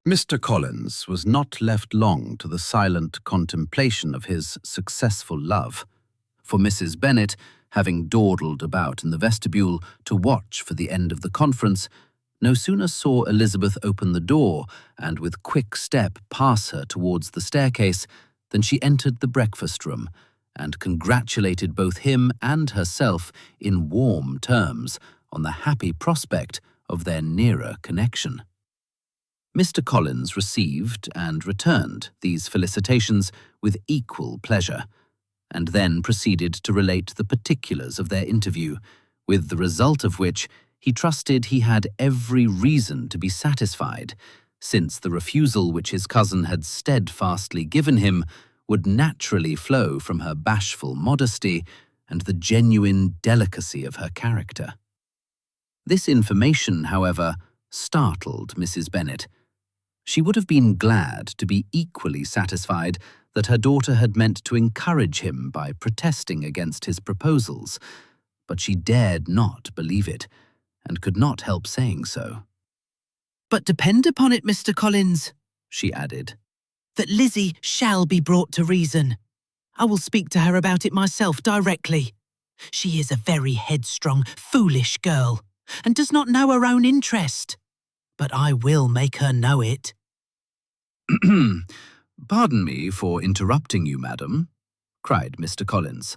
Mr. Collins was not left long to the silent contemplation of his successful love, for Mrs. Bennet, having dawdled about in the vestibule to watch for the end of the conference, no sooner saw Elizabeth open the door and with quick step pass her towards the staircase than she entered the breakfast-room and congratulated both him and herself in warm terms on the happy prospect of their nearer connection. Mr. Collins received and returned these felicitations with equal pleasure, and then proceeded to relate the particulars of their interview, with the result of which he trusted he had every reason to be satisfied, since the refusal which his cousin had steadfastly given him would naturally flow from her bashful modesty and the genuine delicacy of her character. This information, however, startled Mrs. Bennet. She would have been glad to be equally satisfied that her daughter had meant to encourage him by protesting against his proposals, but she dared not believe it, and could not help saying so. "But depend upon it, Mr. Collins," she added, "that Lizzie shall be brought to reason. I will speak to her about it myself directly. She is a very headstrong, foolish girl, and does not know her own interest. But I will make her know it." "Pardon me for interrupting you, madam," cried Mr. Collins.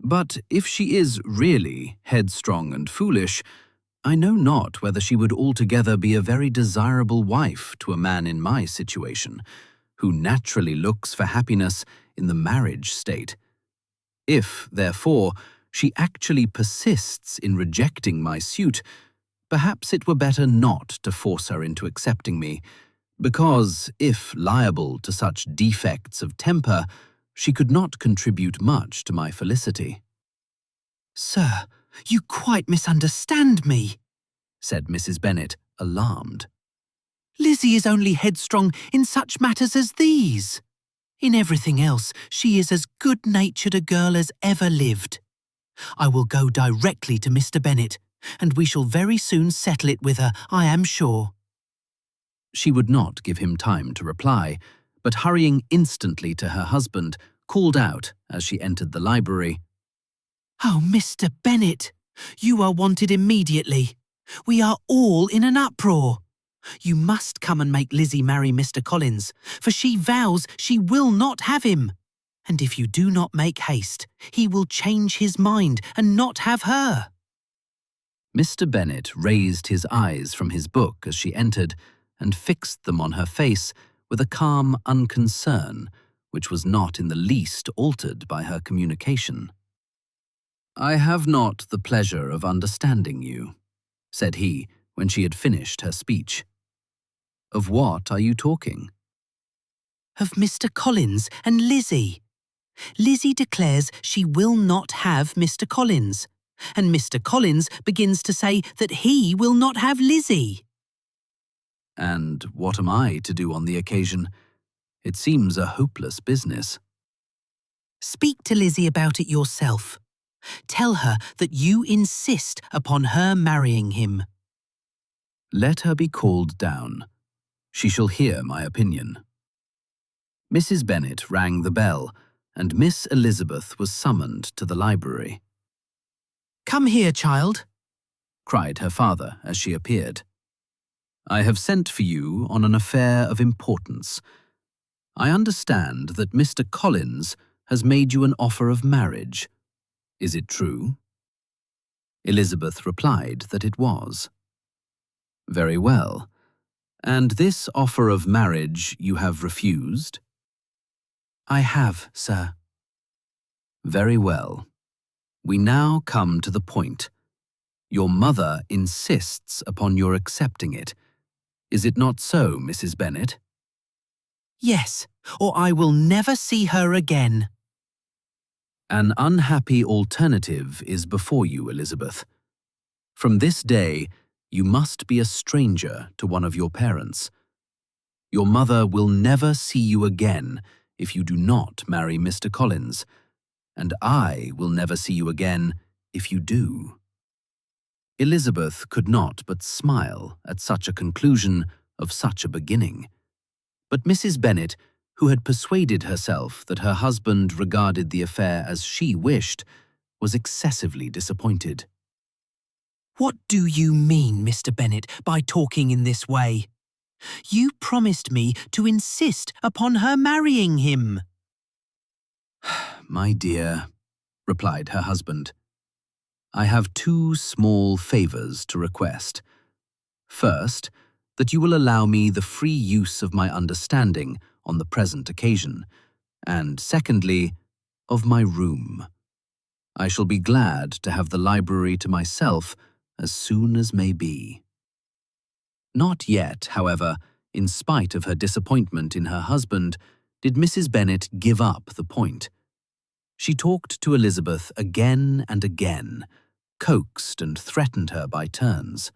"But if she is really headstrong and foolish, I know not whether she would altogether be a very desirable wife to a man in my situation, who naturally looks for happiness in the marriage state. If, therefore, she actually persists in rejecting my suit, perhaps it were better not to force her into accepting me, because, if liable to such defects of temper, she could not contribute much to my felicity." "Sir, you quite misunderstand me," said Mrs. Bennet, alarmed. "Lizzie is only headstrong in such matters as these. In everything else, she is as good-natured a girl as ever lived. I will go directly to Mr. Bennet, and we shall very soon settle it with her, I am sure." She would not give him time to reply, but hurrying instantly to her husband, called out as she entered the library, "Oh, Mr. Bennet, you are wanted immediately. We are all in an uproar. You must come and make Lizzie marry Mr. Collins, for she vows she will not have him. And if you do not make haste, he will change his mind and not have her." Mr. Bennet raised his eyes from his book as she entered, and fixed them on her face with a calm unconcern which was not in the least altered by her communication. "I have not the pleasure of understanding you," said he when she had finished her speech. "Of what are you talking?" "Of Mr. Collins and Lizzie. Lizzie declares she will not have Mr. Collins, and Mr. Collins begins to say that he will not have Lizzie." "And what am I to do on the occasion? It seems a hopeless business." "Speak to Lizzie about it yourself. Tell her that you insist upon her marrying him." "Let her be called down. She shall hear my opinion." Mrs. Bennet rang the bell, and Miss Elizabeth was summoned to the library. "Come here, child," cried her father as she appeared. "I have sent for you on an affair of importance. I understand that Mr. Collins has made you an offer of marriage. Is it true?" Elizabeth replied that it was. "Very well. And this offer of marriage you have refused?" "I have, sir." "Very well. We now come to the point. Your mother insists upon your accepting it. Is it not so, Mrs. Bennet?" "Yes, or I will never see her again." "An unhappy alternative is before you, Elizabeth. From this day, you must be a stranger to one of your parents. Your mother will never see you again if you do not marry Mr. Collins, and I will never see you again if you do." Elizabeth could not but smile at such a conclusion of such a beginning. But Mrs. Bennet, who had persuaded herself that her husband regarded the affair as she wished, was excessively disappointed. What do you mean, Mr. Bennet, by talking in this way? You promised me to insist upon her marrying him. My dear, replied her husband, I have two small favours to request. First, that you will allow me the free use of my understanding on the present occasion, and secondly, of my room. I shall be glad to have the library to myself as soon as may be. Not yet, however, in spite of her disappointment in her husband, did Mrs. Bennet give up the point. She talked to Elizabeth again and again, coaxed and threatened her by turns.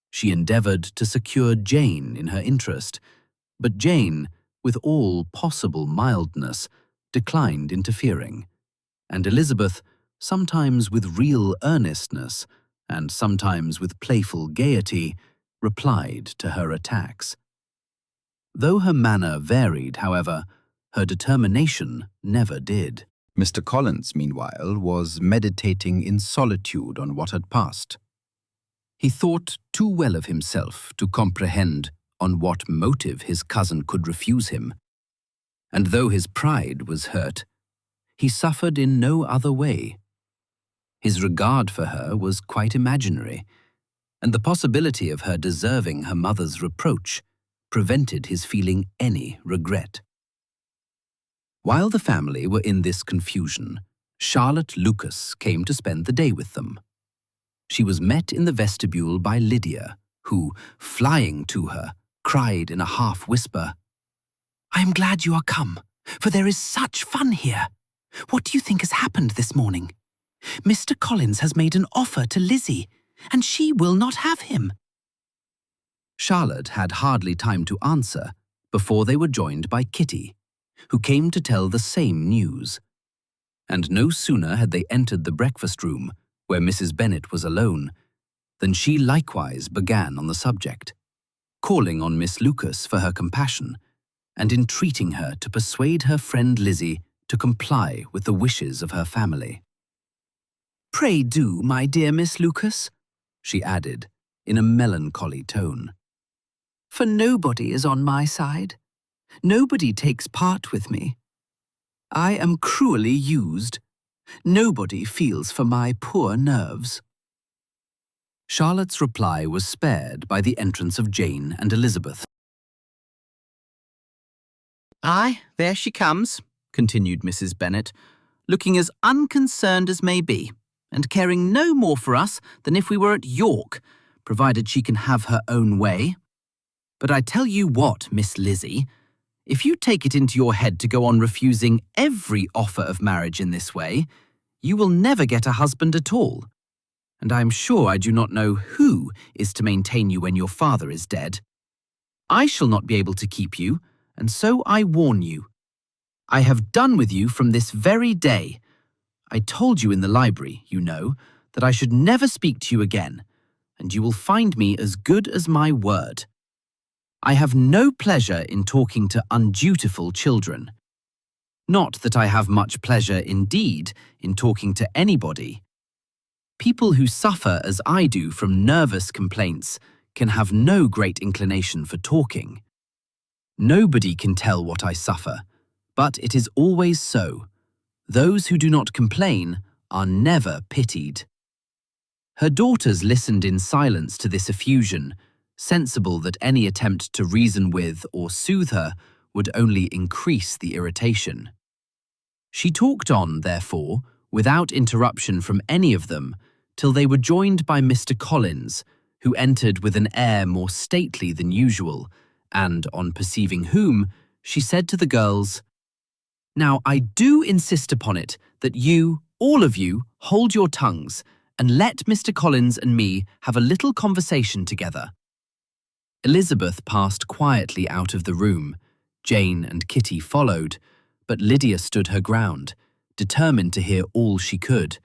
She endeavoured to secure Jane in her interest, but Jane, with all possible mildness, declined interfering, and Elizabeth, sometimes with real earnestness, and sometimes with playful gaiety, replied to her attacks. Though her manner varied, however, her determination never did. Mr. Collins, meanwhile, was meditating in solitude on what had passed. He thought too well of himself to comprehend on what motive his cousin could refuse him, and though his pride was hurt, he suffered in no other way. His regard for her was quite imaginary, and the possibility of her deserving her mother's reproach prevented his feeling any regret. While the family were in this confusion, Charlotte Lucas came to spend the day with them. She was met in the vestibule by Lydia, who, flying to her, cried in a half-whisper, I am glad you are come, for there is such fun here. What do you think has happened this morning? Mr. Collins has made an offer to Lizzie, and she will not have him. Charlotte had hardly time to answer before they were joined by Kitty, who came to tell the same news. And no sooner had they entered the breakfast-room, where Mrs. Bennet was alone, than she likewise began on the subject, calling on Miss Lucas for her compassion, and entreating her to persuade her friend Lizzie to comply with the wishes of her family. Pray do, my dear Miss Lucas, she added, in a melancholy tone. For nobody is on my side. Nobody takes part with me. I am cruelly used. Nobody feels for my poor nerves. Charlotte's reply was spared by the entrance of Jane and Elizabeth. Aye, there she comes, continued Mrs. Bennet, looking as unconcerned as may be, and caring no more for us than if we were at York, provided she can have her own way. But I tell you what, Miss Lizzie, if you take it into your head to go on refusing every offer of marriage in this way, you will never get a husband at all. And I am sure I do not know who is to maintain you when your father is dead. I shall not be able to keep you, and so I warn you. I have done with you from this very day. I told you in the library, you know, that I should never speak to you again, and you will find me as good as my word. I have no pleasure in talking to undutiful children. Not that I have much pleasure, indeed, in talking to anybody. People who suffer as I do from nervous complaints can have no great inclination for talking. Nobody can tell what I suffer, but it is always so. Those who do not complain are never pitied. Her daughters listened in silence to this effusion, sensible that any attempt to reason with or soothe her would only increase the irritation. She talked on, therefore, without interruption from any of them, till they were joined by Mr. Collins, who entered with an air more stately than usual, and, on perceiving whom, she said to the girls, Now I do insist upon it that you, all of you, hold your tongues, and let Mr. Collins and me have a little conversation together. Elizabeth passed quietly out of the room. Jane and Kitty followed, but Lydia stood her ground, determined to hear all she could,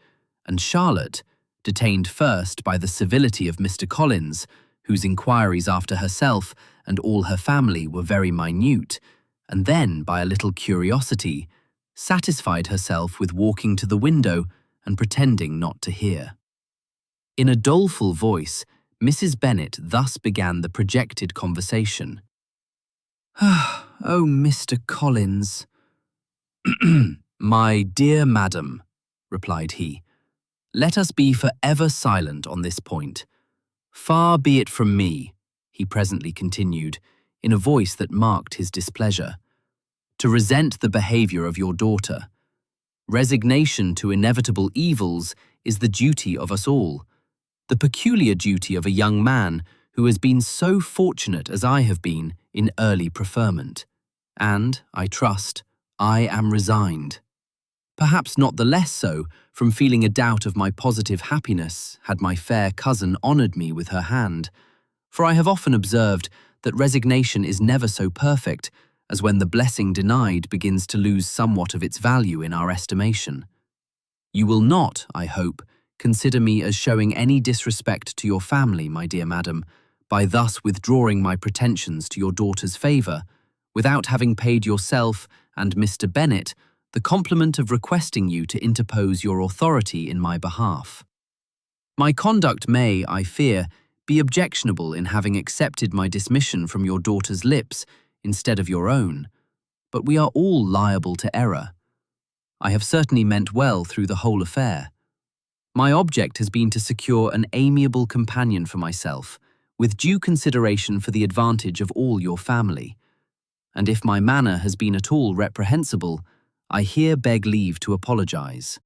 and Charlotte, detained first by the civility of Mr. Collins, whose inquiries after herself and all her family were very minute, and then, by a little curiosity, satisfied herself with walking to the window and pretending not to hear. In a doleful voice, Mrs. Bennet thus began the projected conversation. "Oh, Mr. Collins." "My dear madam," replied he, "let us be forever silent on this point. Far be it from me," he presently continued, in a voice that marked his displeasure, "to resent the behaviour of your daughter. Resignation to inevitable evils is the duty of us all, the peculiar duty of a young man who has been so fortunate as I have been in early preferment. And, I trust, I am resigned. Perhaps not the less so from feeling a doubt of my positive happiness had my fair cousin honoured me with her hand, for I have often observed that resignation is never so perfect as when the blessing denied begins to lose somewhat of its value in our estimation. You will not, I hope, consider me as showing any disrespect to your family, my dear madam, by thus withdrawing my pretensions to your daughter's favour, without having paid yourself and Mr. Bennet the compliment of requesting you to interpose your authority in my behalf. My conduct may, I fear, be objectionable in having accepted my dismission from your daughter's lips instead of your own, but we are all liable to error. I have certainly meant well through the whole affair. My object has been to secure an amiable companion for myself, with due consideration for the advantage of all your family. And if my manner has been at all reprehensible, I here beg leave to apologize.